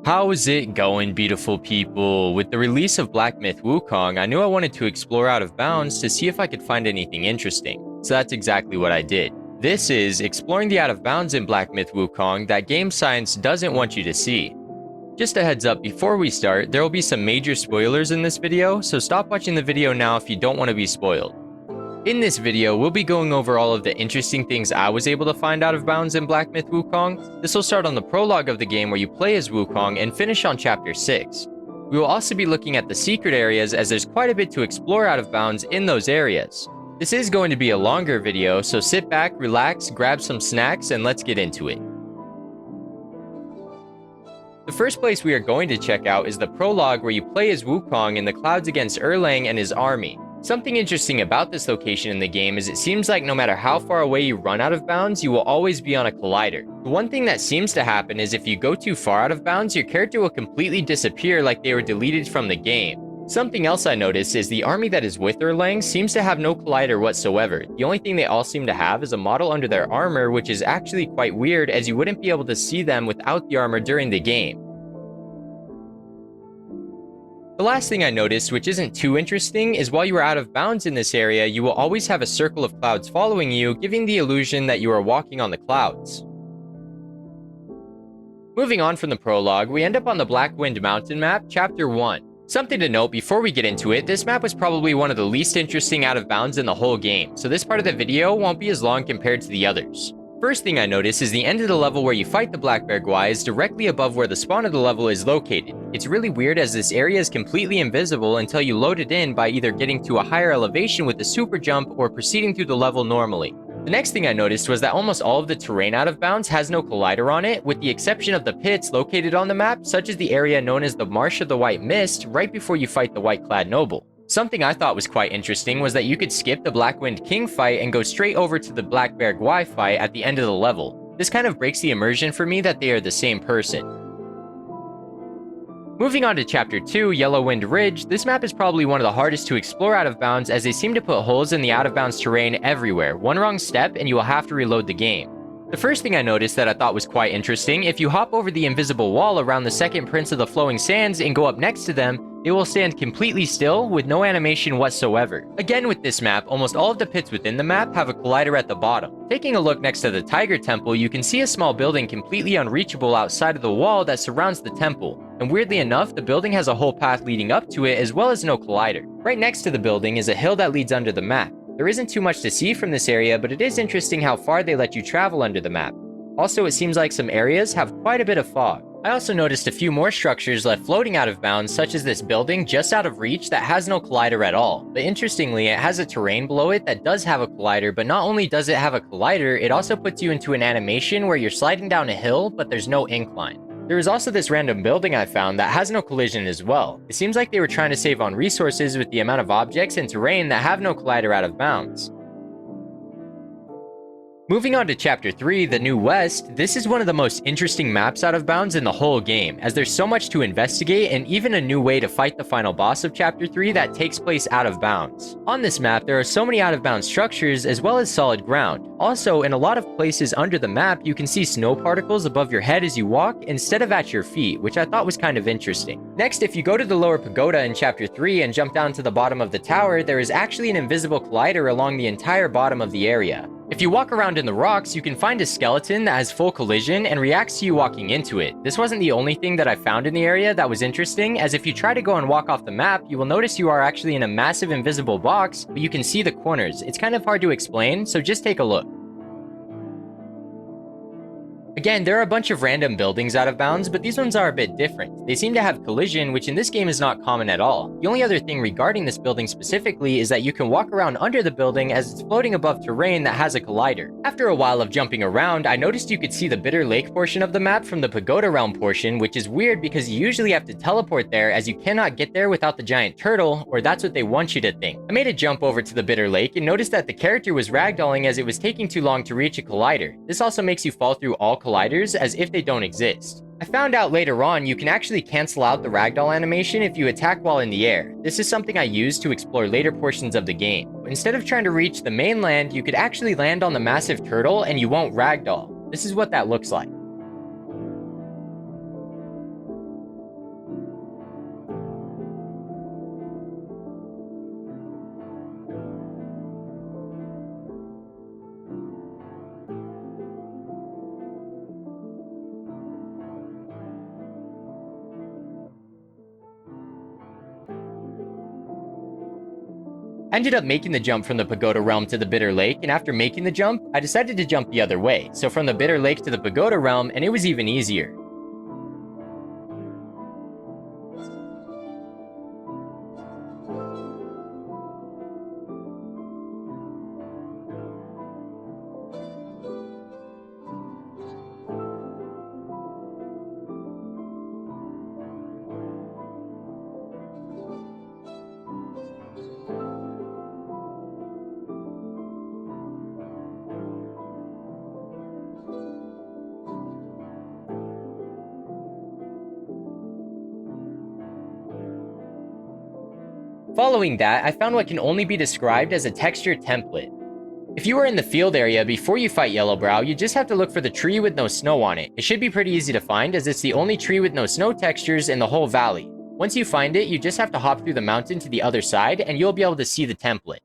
How's it going, beautiful people? With the release of Black Myth Wukong, I knew I wanted to explore Out of Bounds to see if I could find anything interesting. So that's exactly what I did. This is exploring the Out of Bounds in Black Myth Wukong that Gamescience doesn't want you to see. Just a heads up, before we start, there will be some major spoilers in this video, so stop watching the video now if you don't want to be spoiled. In this video, we'll be going over all of the interesting things I was able to find out of bounds in Black Myth Wukong. This will start on the prologue of the game where you play as Wukong and finish on chapter 6. We will also be looking at the secret areas as there's quite a bit to explore out of bounds in those areas. This is going to be a longer video, so sit back, relax, grab some snacks, and let's get into it. The first place we are going to check out is the prologue where you play as Wukong in the clouds against Erlang and his army. Something interesting about this location in the game is it seems like no matter how far away you run out of bounds, you will always be on a collider. The one thing that seems to happen is if you go too far out of bounds, your character will completely disappear like they were deleted from the game. Something else I noticed is the army that is with Erlang seems to have no collider whatsoever. The only thing they all seem to have is a model under their armor, which is actually quite weird as you wouldn't be able to see them without the armor during the game. The last thing I noticed, which isn't too interesting, is while you are out of bounds in this area, you will always have a circle of clouds following you, giving the illusion that you are walking on the clouds. Moving on from the prologue, we end up on the Black Wind Mountain map, Chapter 1. Something to note before we get into it, this map was probably one of the least interesting out of bounds in the whole game, so this part of the video won't be as long compared to the others. First thing I noticed is the end of the level where you fight the Black Bear Guai is directly above where the spawn of the level is located. It's really weird as this area is completely invisible until you load it in by either getting to a higher elevation with a super jump or proceeding through the level normally. The next thing I noticed was that almost all of the terrain out of bounds has no collider on it, with the exception of the pits located on the map, such as the area known as the Marsh of the White Mist right before you fight the White-clad Noble. Something I thought was quite interesting was that you could skip the Black Wind King fight and go straight over to the Black Bear Guai fight at the end of the level. This kind of breaks the immersion for me that they are the same person. Moving on to Chapter 2, Yellow Wind Ridge, this map is probably one of the hardest to explore out of bounds as they seem to put holes in the out of bounds terrain everywhere. One wrong step and you will have to reload the game. The first thing I noticed that I thought was quite interesting, if you hop over the invisible wall around the second Prince of the Flowing Sands and go up next to them, they will stand completely still with no animation whatsoever. Again with this map, almost all of the pits within the map have a collider at the bottom. Taking a look next to the Tiger Temple, you can see a small building completely unreachable outside of the wall that surrounds the temple. And weirdly enough, the building has a whole path leading up to it as well as no collider. Right next to the building is a hill that leads under the map. There isn't too much to see from this area, but it is interesting how far they let you travel under the map. Also, it seems like some areas have quite a bit of fog. I also noticed a few more structures left floating out of bounds, such as this building just out of reach that has no collider at all. But interestingly, it has a terrain below it that does have a collider, but not only does it have a collider, it also puts you into an animation where you're sliding down a hill, but there's no incline. There is also this random building I found that has no collision as well. It seems like they were trying to save on resources with the amount of objects and terrain that have no collider out of bounds. Moving on to Chapter 3, the New West, this is one of the most interesting maps out of bounds in the whole game, as there's so much to investigate and even a new way to fight the final boss of Chapter 3 that takes place out of bounds. On this map, there are so many out of bounds structures as well as solid ground. Also, in a lot of places under the map, you can see snow particles above your head as you walk instead of at your feet, which I thought was kind of interesting. Next, if you go to the lower pagoda in Chapter 3 and jump down to the bottom of the tower, there is actually an invisible collider along the entire bottom of the area. If you walk around in the rocks, you can find a skeleton that has full collision and reacts to you walking into it. This wasn't the only thing that I found in the area that was interesting, as if you try to go and walk off the map, you will notice you are actually in a massive invisible box, but you can see the corners. It's kind of hard to explain, so just take a look. Again, there are a bunch of random buildings out of bounds, but these ones are a bit different. They seem to have collision, which in this game is not common at all. The only other thing regarding this building specifically is that you can walk around under the building as it's floating above terrain that has a collider. After a while of jumping around, I noticed you could see the Bitter Lake portion of the map from the Pagoda Realm portion, which is weird because you usually have to teleport there as you cannot get there without the giant turtle, or that's what they want you to think. I made a jump over to the Bitter Lake and noticed that the character was ragdolling as it was taking too long to reach a collider. This also makes you fall through all colliders as if they don't exist. I found out later on you can actually cancel out the ragdoll animation if you attack while in the air. This is something I used to explore later portions of the game. Instead of trying to reach the mainland, you could actually land on the massive turtle and you won't ragdoll. This is what that looks like. I ended up making the jump from the Pagoda realm to the Bitter Lake, and after making the jump, I decided to jump the other way, so from the Bitter Lake to the Pagoda realm, and it was even easier. Following that, I found what can only be described as a texture template. If you are in the field area before you fight Yellowbrow, you just have to look for the tree with no snow on it. It should be pretty easy to find as it's the only tree with no snow textures in the whole valley. Once you find it, you just have to hop through the mountain to the other side and you'll be able to see the template.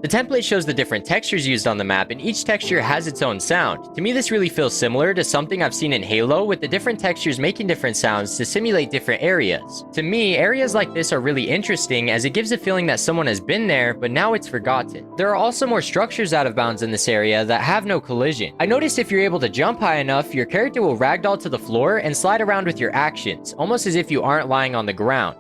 The template shows the different textures used on the map, and each texture has its own sound. To me, this really feels similar to something I've seen in Halo, with the different textures making different sounds to simulate different areas. To me, areas like this are really interesting as it gives a feeling that someone has been there, but now it's forgotten. There are also more structures out of bounds in this area that have no collision. I noticed if you're able to jump high enough, your character will ragdoll to the floor and slide around with your actions, almost as if you aren't lying on the ground.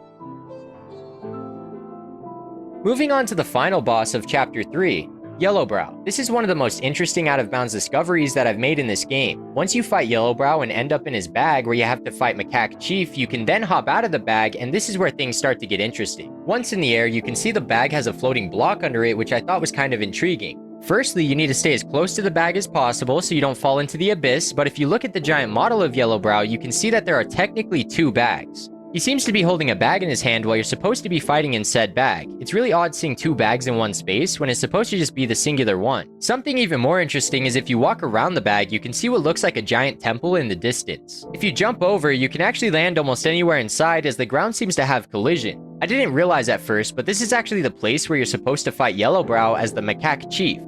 Moving on to the final boss of Chapter 3, Yellowbrow. This is one of the most interesting out-of-bounds discoveries that I've made in this game. Once you fight Yellowbrow and end up in his bag where you have to fight Macaque Chief, you can then hop out of the bag, and this is where things start to get interesting. Once in the air, you can see the bag has a floating block under it, which I thought was kind of intriguing. Firstly, you need to stay as close to the bag as possible so you don't fall into the abyss, but if you look at the giant model of Yellowbrow, you can see that there are technically two bags. He seems to be holding a bag in his hand while you're supposed to be fighting in said bag. It's really odd seeing two bags in one space when it's supposed to just be the singular one. Something even more interesting is if you walk around the bag, you can see what looks like a giant temple in the distance. If you jump over, you can actually land almost anywhere inside as the ground seems to have collision. I didn't realize at first, but this is actually the place where you're supposed to fight Yellowbrow as the Macaque Chief.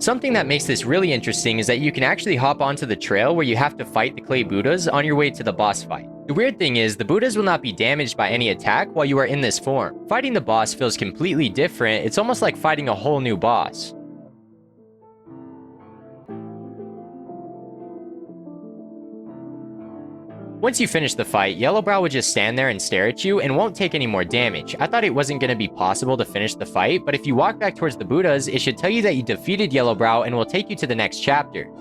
Something that makes this really interesting is that you can actually hop onto the trail where you have to fight the clay Buddhas on your way to the boss fight. The weird thing is, the Buddhas will not be damaged by any attack while you are in this form. Fighting the boss feels completely different, it's almost like fighting a whole new boss. Once you finish the fight, Yellowbrow would just stand there and stare at you and won't take any more damage. I thought it wasn't going to be possible to finish the fight, but if you walk back towards the Buddhas, it should tell you that you defeated Yellowbrow and will take you to the next chapter.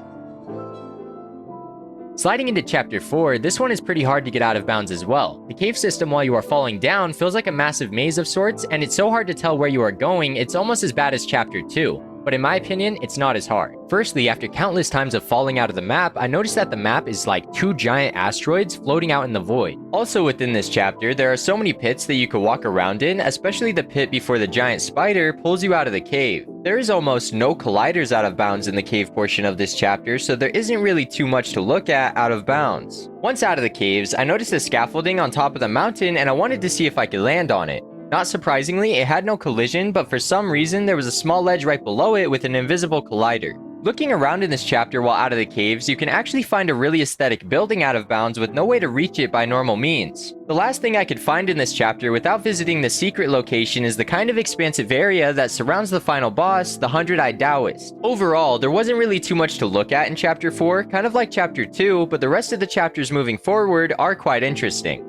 Sliding into Chapter 4, this one is pretty hard to get out of bounds as well. The cave system while you are falling down feels like a massive maze of sorts, and it's so hard to tell where you are going, it's almost as bad as Chapter 2. But in my opinion, it's not as hard. Firstly, after countless times of falling out of the map, I noticed that the map is like two giant asteroids floating out in the void. Also within this chapter, there are so many pits that you could walk around in, especially the pit before the giant spider pulls you out of the cave. There is almost no colliders out of bounds in the cave portion of this chapter, so there isn't really too much to look at out of bounds. Once out of the caves, I noticed the scaffolding on top of the mountain and I wanted to see if I could land on it. Not surprisingly, it had no collision, but for some reason there was a small ledge right below it with an invisible collider. Looking around in this chapter while out of the caves, you can actually find a really aesthetic building out of bounds with no way to reach it by normal means. The last thing I could find in this chapter without visiting the secret location is the kind of expansive area that surrounds the final boss, the 100-Eyed Taoist. Overall, there wasn't really too much to look at in Chapter 4, kind of like Chapter 2, but the rest of the chapters moving forward are quite interesting.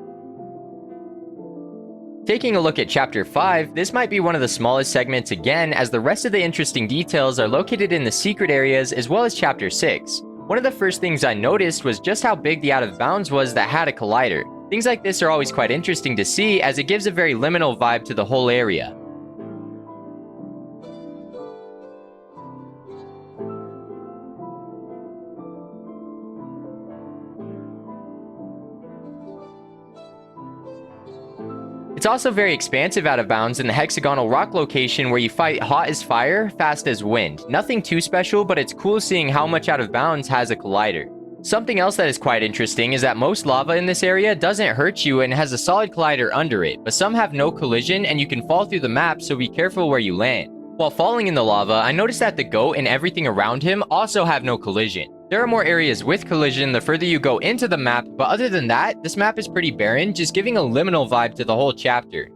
Taking a look at Chapter 5, this might be one of the smallest segments again, as the rest of the interesting details are located in the secret areas as well as Chapter 6. One of the first things I noticed was just how big the out of bounds was that had a collider. Things like this are always quite interesting to see as it gives a very liminal vibe to the whole area. It's also very expansive out of bounds in the hexagonal rock location where you fight hot as fire, fast as wind. Nothing too special, but it's cool seeing how much out of bounds has a collider. Something else that is quite interesting is that most lava in this area doesn't hurt you and has a solid collider under it, but some have no collision and you can fall through the map, so be careful where you land. While falling in the lava, I noticed that the goat and everything around him also have no collision. There are more areas with collision the further you go into the map, but other than that, this map is pretty barren, just giving a liminal vibe to the whole chapter.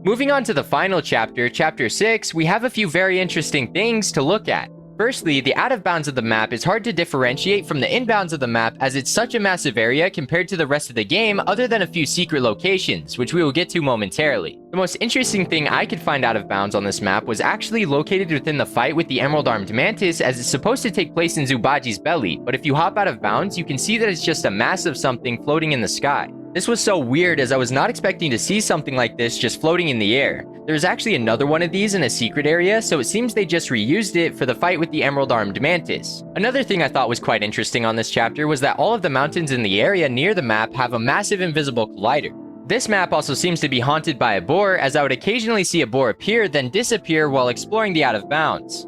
Moving on to the final chapter, Chapter 6, we have a few very interesting things to look at. Firstly, the out of bounds of the map is hard to differentiate from the inbounds of the map as it's such a massive area compared to the rest of the game other than a few secret locations, which we will get to momentarily. The most interesting thing I could find out of bounds on this map was actually located within the fight with the emerald-armed mantis, as it's supposed to take place in Zubaji's belly, but if you hop out of bounds, you can see that it's just a massive something floating in the sky. This was so weird as I was not expecting to see something like this just floating in the air. There's actually another one of these in a secret area, so it seems they just reused it for the fight with the emerald-armed mantis. Another thing I thought was quite interesting on this chapter was that all of the mountains in the area near the map have a massive invisible collider. This map also seems to be haunted by a boar, as I would occasionally see a boar appear then disappear while exploring the out of bounds.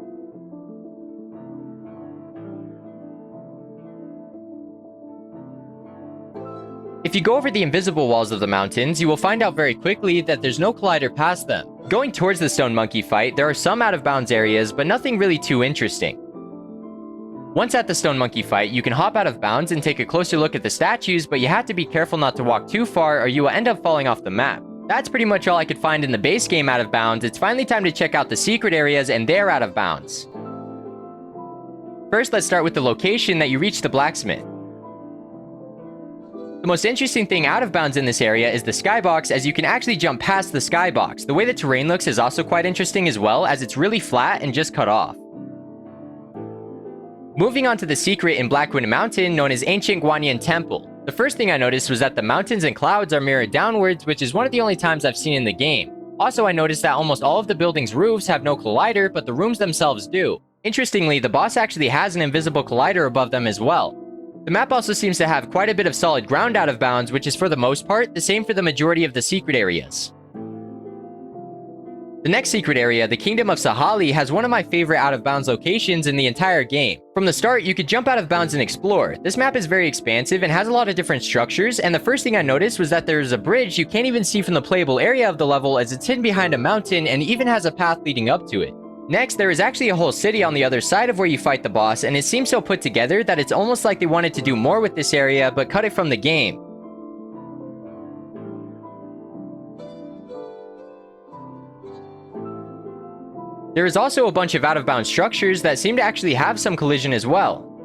If you go over the invisible walls of the mountains, you will find out very quickly that there's no collider past them. Going towards the stone monkey fight, there are some out of bounds areas, but nothing really too interesting. Once at the stone monkey fight, you can hop out of bounds and take a closer look at the statues, but you have to be careful not to walk too far or you will end up falling off the map. That's pretty much all I could find in the base game out of bounds. It's finally time to check out the secret areas and they're out of bounds. First, let's start with the location that you reach the blacksmith. The most interesting thing out of bounds in this area is the skybox, as you can actually jump past the skybox. The way the terrain looks is also quite interesting as well, as it's really flat and just cut off. Moving on to the secret in Blackwind Mountain known as Ancient Guanyin Temple. The first thing I noticed was that the mountains and clouds are mirrored downwards, which is one of the only times I've seen in the game. Also, I noticed that almost all of the building's roofs have no collider, but the rooms themselves do. Interestingly, the boss actually has an invisible collider above them as well. The map also seems to have quite a bit of solid ground out of bounds, which is for the most part the same for the majority of the secret areas. The next secret area, the Kingdom of Sahali, has one of my favorite out of bounds locations in the entire game. From the start, you could jump out of bounds and explore. This map is very expansive and has a lot of different structures, and the first thing I noticed was that there's a bridge you can't even see from the playable area of the level, as it's hidden behind a mountain and even has a path leading up to it. Next, there is actually a whole city on the other side of where you fight the boss, and it seems so put together that it's almost like they wanted to do more with this area but cut it from the game. There is also a bunch of out-of-bounds structures that seem to actually have some collision as well.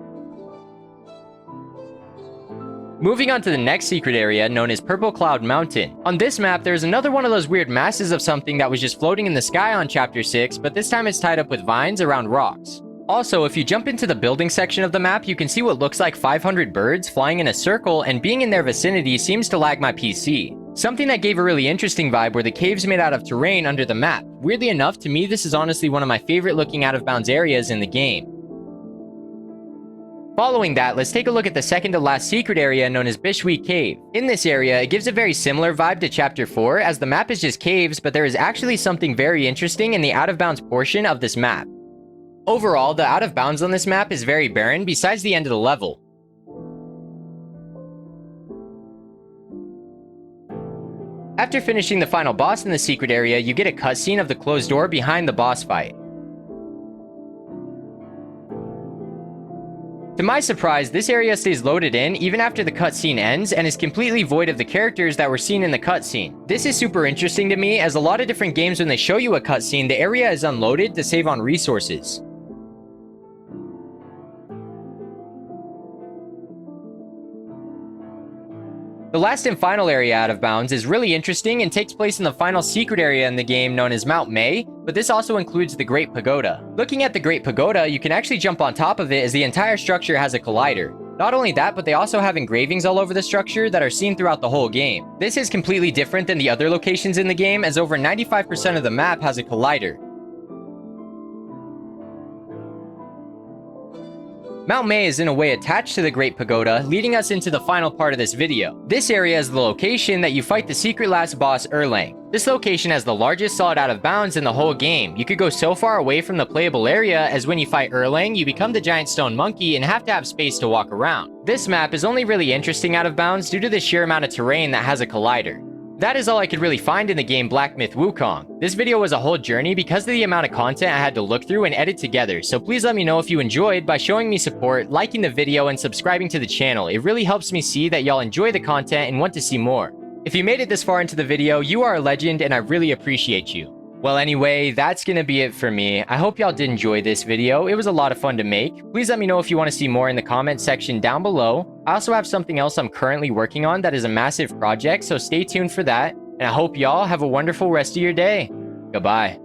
Moving on to the next secret area known as Purple Cloud Mountain. On this map, there's another one of those weird masses of something that was just floating in the sky on Chapter 6, but this time it's tied up with vines around rocks. Also, if you jump into the building section of the map, you can see what looks like 500 birds flying in a circle, and being in their vicinity seems to lag my PC. Something that gave a really interesting vibe were the caves made out of terrain under the map. Weirdly enough, to me this is honestly one of my favorite looking out of bounds areas in the game. Following that, let's take a look at the second to last secret area known as Bishwe Cave. In this area, it gives a very similar vibe to Chapter 4, as the map is just caves, but there is actually something very interesting in the out of bounds portion of this map. Overall, the out of bounds on this map is very barren besides the end of the level. After finishing the final boss in the secret area, you get a cutscene of the closed door behind the boss fight. To my surprise, this area stays loaded in even after the cutscene ends and is completely void of the characters that were seen in the cutscene. This is super interesting to me, as a lot of different games when they show you a cutscene, the area is unloaded to save on resources. The last and final area out of bounds is really interesting and takes place in the final secret area in the game known as Mount Mei, but this also includes the Great Pagoda. Looking at the Great Pagoda, you can actually jump on top of it as the entire structure has a collider. Not only that, but they also have engravings all over the structure that are seen throughout the whole game. This is completely different than the other locations in the game, as over 95% of the map has a collider. Mount Mei is in a way attached to the Great Pagoda, leading us into the final part of this video. This area is the location that you fight the secret last boss Erlang. This location has the largest solid out of bounds in the whole game. You could go so far away from the playable area as when you fight Erlang, you become the giant stone monkey and have to have space to walk around. This map is only really interesting out of bounds due to the sheer amount of terrain that has a collider. That is all I could really find in the game Black Myth Wukong. This video was a whole journey because of the amount of content I had to look through and edit together, so please let me know if you enjoyed by showing me support, liking the video, and subscribing to the channel. It really helps me see that y'all enjoy the content and want to see more. If you made it this far into the video, you are a legend and I really appreciate you. Well anyway, that's gonna be it for me. I hope y'all did enjoy this video. It was a lot of fun to make. Please let me know if you want to see more in the comment section down below. I also have something else I'm currently working on that is a massive project, so stay tuned for that. And I hope y'all have a wonderful rest of your day. Goodbye.